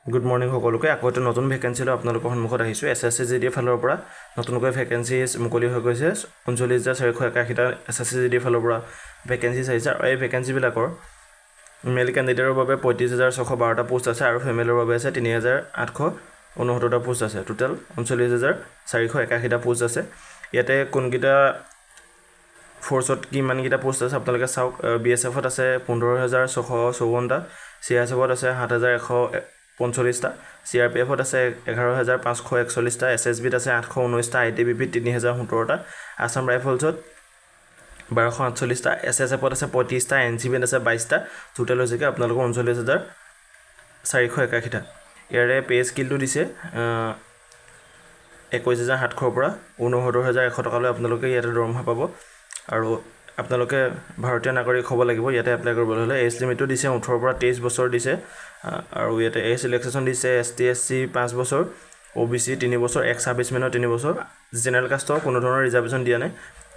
good morning সকলোকে আকৌ এটা নতুন ভেকেঞ্চি লৈ আপোনালোকৰ সন্মুখত আহিছোঁ SSC GD ফালৰ পৰা নতুনকৈ ভেকেঞ্চি মুকলি হৈ গৈছে 39481টা SSC GD ফালৰ পৰা ভেকেঞ্চি আহিছে আৰু এই ভেকেঞ্চিবিলাকৰ মেল কেণ্ডিডেটৰ বাবে 35612টা পোষ্ট আছে আৰু ফিমেলৰ বাবে আছে 3869টা পোষ্ট আছে টোটাল 39481টা পোষ্ট আছে ইয়াতে কোনকেইটা ফোৰ্সত কিমানকেইটা পোষ্ট আছে আপোনালোকে চাওক BSFত আছে 15654টা CSFত আছে 7145টা CRPFত আছে 11541টা SSBত আছে 819টা ITBPত 3017টা আসাম ৰাইফলছত 1248টা SSFত আছে 35টা NCBত আছে 22টা টোটাল হৈছে কি আপোনালোকৰ 39481টা ইয়াৰে পে স্কিলটো দিছে 21700 পৰা 69100 টকালৈ আপোনালোকে ইয়াতে দৰমহা পাব আৰু আপোনালোকে ভাৰতীয় নাগৰিক হ'ব লাগিব ইয়াতে এপ্লাই কৰিবলৈ হলে এজ লিমিটটো দিছে 18 পৰা 23 বছৰ দিছে আৰু ইয়াতে এজ ৰিলেক্সেশ্যন দিছে ST SC 5 বছৰ OBC 3 বছৰ এক্স সাৰ্ভিসমেনৰ 3 বছৰ জেনেৰেল কাষ্টৰ কোনো ধৰণৰ ৰিজাৰ্ভেশ্যন দিয়া নাই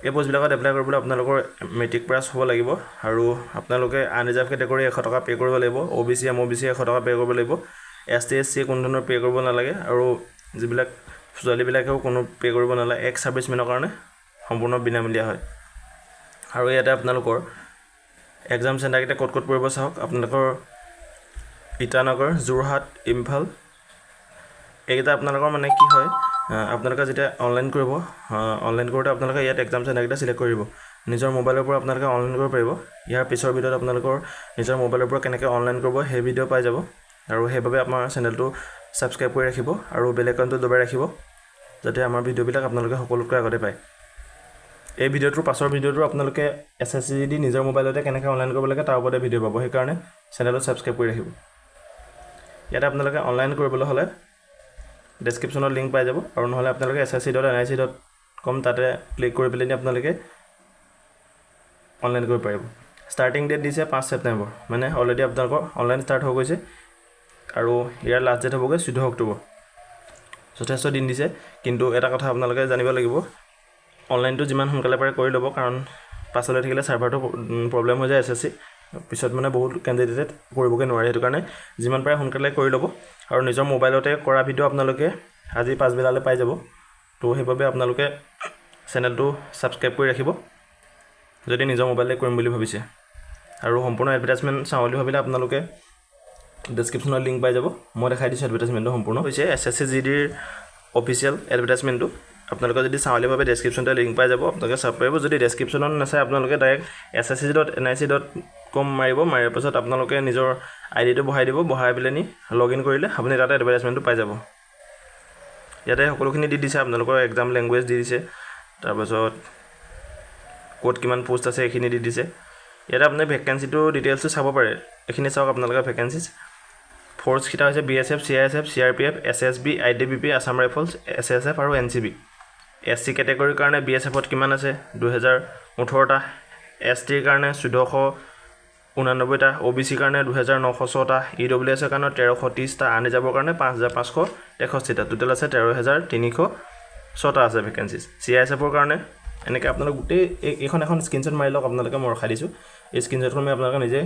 এই পোষ্টবিলাকত এপ্লাই কৰিবলৈ আপোনালোকৰ মেট্ৰিক পাছ হ'ব লাগিব আৰু আপোনালোকে আনৰিজাৰ্ভ কেটেগৰী 100 টকা পে কৰিব লাগিব OBC MOBC 100 টকা পে কৰিব লাগিব ST SC কোনো ধৰণৰ পে কৰিব নালাগে আৰু যিবিলাক ছোৱালীবিলাকেও কোনো পে কৰিব নালাগে এক্স সাৰ্ভিসমেনৰ কাৰণে সম্পূৰ্ণ বিনামূলীয়া হয় আৰু ইয়াতে আপোনালোকৰ এক্সাম চেণ্টাৰ কেইটা ক'ত পৰিব চাওক আপোনালোকৰ ইটানগৰ যোৰহাট ইম্ফল এইটা আপোনালোকৰ মানে কি হয় আপোনালোকে যেতিয়া অনলাইন কৰিব অনলাইন কৰোতে আপোনালোকে ইয়াত এক্সাম চেণ্টাৰ কেইটা সিলেক্ট কৰিব নিজৰ মোবাইলৰ পৰা আপোনালোকে অনলাইন কৰিব পাৰিব ইয়াৰ পিছৰ ভিডিঅ'ত আপোনালোকৰ নিজৰ মোবাইলৰ পৰা কেনেকৈ অনলাইন কৰিব সেই ভিডিঅ' পাই যাব আৰু সেইভাবে আমাৰ চেনেলটো সাবস্ক্ৰাইব কৰি ৰাখিব আৰু বেল আইকনটো দবাই ৰাখিব যাতে আমাৰ ভিডিঅ'বিলাক আপোনালোকে সকলোতকৈ আগতে পায় এই ভিডিঅ'টোৰ পাছৰ ভিডিঅ'টো আপোনালোকে SSC GD নিজৰ মোবাইলতে কেনেকৈ অনলাইন কৰিব লাগে তাৰ ওপৰতে ভিডিঅ' পাব সেইকাৰণে চেনেলটো সাবস্ক্ৰাইব কৰি ৰাখিব ইয়াতে আপোনালোকে অনলাইন কৰিবলৈ হলে ডেসক্ৰিপচনত লিংক পাই যাব আৰু নহলে আপোনালোকে ssc.nic.com তাতে ক্লিক কৰি পেলাই আপোনালোকে অনলাইন কৰিব পাৰিব ষ্টাৰ্টিং ডেট দিছে 5 ছেপ্টেম্বৰ মানে অলৰেডি আপোনালোকৰ অনলাইন ষ্টাৰ্ট হৈ গৈছে আৰু ইয়াৰ লাষ্ট ডেট হ'বগৈ 14 অক্টোবৰ যথেষ্ট দিন দিছে কিন্তু এটা কথা আপোনালোকে জানিব লাগিব অনলাইনটো যিমান সোনকালে পাৰে কৰি ল'ব কাৰণ পাছলৈ থাকিলে সাৰ্ভাৰটো প্ৰবলেম হৈ যায় SSC পিছত মানে বহুত ক্যান্ডিডেট কৰিবগে নোৱাৰে হেতু কাৰণে যিমান পাৰে সোনকালে কৰি ল'ব আৰু নিজৰ মোবাইলতে কৰা ভিডিঅ' আপোনালোকে আজি পাছবেলালৈ পাই যাব তো সেইভাবে আপোনালোকে চেনেলটো সাবস্ক্ৰাইব কৰি ৰাখিব যদি নিজৰ মোবাইলতে কৰিম বুলি ভাবিছে আৰু সম্পূৰ্ণ এডভাৰটাইজমেন্ট চাওঁ বুলি ভাবিলে আপোনালোকে ডেসক্ৰিপচনত লিংক পাই যাব মই দেখাই দিছো এডভাৰটাইজমেন্টটো সম্পূৰ্ণ হৈছে SSC GD ৰ অফিচিয়েল এডভাৰটাইজমেন্টটো আপোনালোকে যদি চাওঁলে ভাবে ডেসক্ৰিপচনতে লিংক পাই যাব আপোনালোকে চাব পাৰিব যদি ডেসক্ৰিপচনত নাচাই আপোনালোকে ডাইৰেক্ট ssc.nic.com মাৰিয়াৰ পাছত আপোনালোকে নিজৰ আইডিটো বহাই দিব বহাই পেলানি লগইন কৰিলে আপুনি তাতে এডভাৰটাইজমেন্টটো পাই যাব ইয়াতে সকলোখিনি দি দিছে আপোনালোকৰ এক্সাম ল্যাঙ্গুৱেজ দি দিছে তাৰ পাছত কোড কিমান পোষ্ট আছে এখিনি দি দিছে ইয়াতে আপুনি ভেকেন্সিটো ডিটেইলছটো চাব পাৰে এখিনি চাওক আপোনালোকে ভেকেন্সিজ ফোৰ্স কিটা হৈছে BSF CISF CRPF SSB ITBP Assam rifles SSF আৰু NCB SC কেটেগৰীৰ কাৰণে BSFত কিমান আছে 2018টা ST ৰ কাৰণে 1489টা OBC কাৰণে 2906টা EWS ৰ কাৰণে 1330টা আনৰিজাৰ্ভৰ কাৰণে 5563টা টোটাল আছে 13306টা আছে ভেকেন্সিজ CISF ৰ কাৰণে এনেকৈ আপোনালোক গোটেই এখন স্ক্ৰিনশ্বট মাৰি লওক আপোনালোকে মই ৰখাই দিছো এই স্ক্ৰিনশ্বটখন মই আপোনালোকে নিজে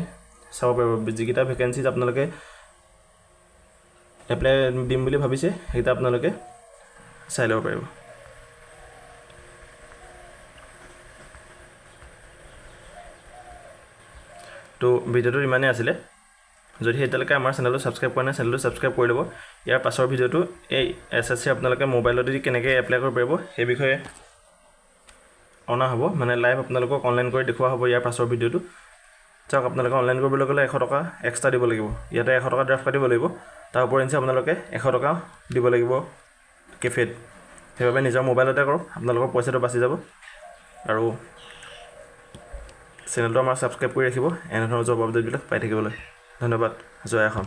চাব পাৰিব যিকিটা ভেকেন্সিজ আপোনালোকে এপ্লাই দিম বুলি ভাবিছে এটা আপোনালোকে চাই ল'ব পাৰিব তো ভিডিঅ'টো ইমানে আছিল যদি এতিয়ালৈকে আমাৰ চেনেলটো সাবস্ক্ৰাইব কৰা নাই চেনেলটো সাবস্ক্ৰাইব কৰি ল'ব ইয়াৰ পাছৰ ভিডিঅ'টো এই SSC আপোনালোকে মোবাইলতে কেনেকৈ এপ্লাই কৰিব পাৰিব এই বিষয়ে অনা হ'ব মানে লাইভ আপোনালোকক অনলাইন কৰি দেখুওৱা হ'ব ইয়াৰ পাছৰ ভিডিঅ'টো চাওক আপোনালোকে অনলাইন কৰিবলৈ গ'লে 100 টকা এক্সট্ৰা দিব লাগিব ইয়াতে 100 টকা ড্ৰাফট কাটিব লাগিব তাৰ ওপৰঞ্চি আপোনালোকে 100 টকা দিব লাগিব কেফেত সেইভাবে নিজৰ মোবাইলতে কৰক আপোনালোকৰ পইচাটো বাচি যাব আৰু চেনেলটো আমাৰ সাবস্ক্ৰাইব কৰি ৰাখিব এনে ধৰণৰ জব আপডেটবিলাক পাই থাকিবলৈ ধন্যবাদ জয় অসম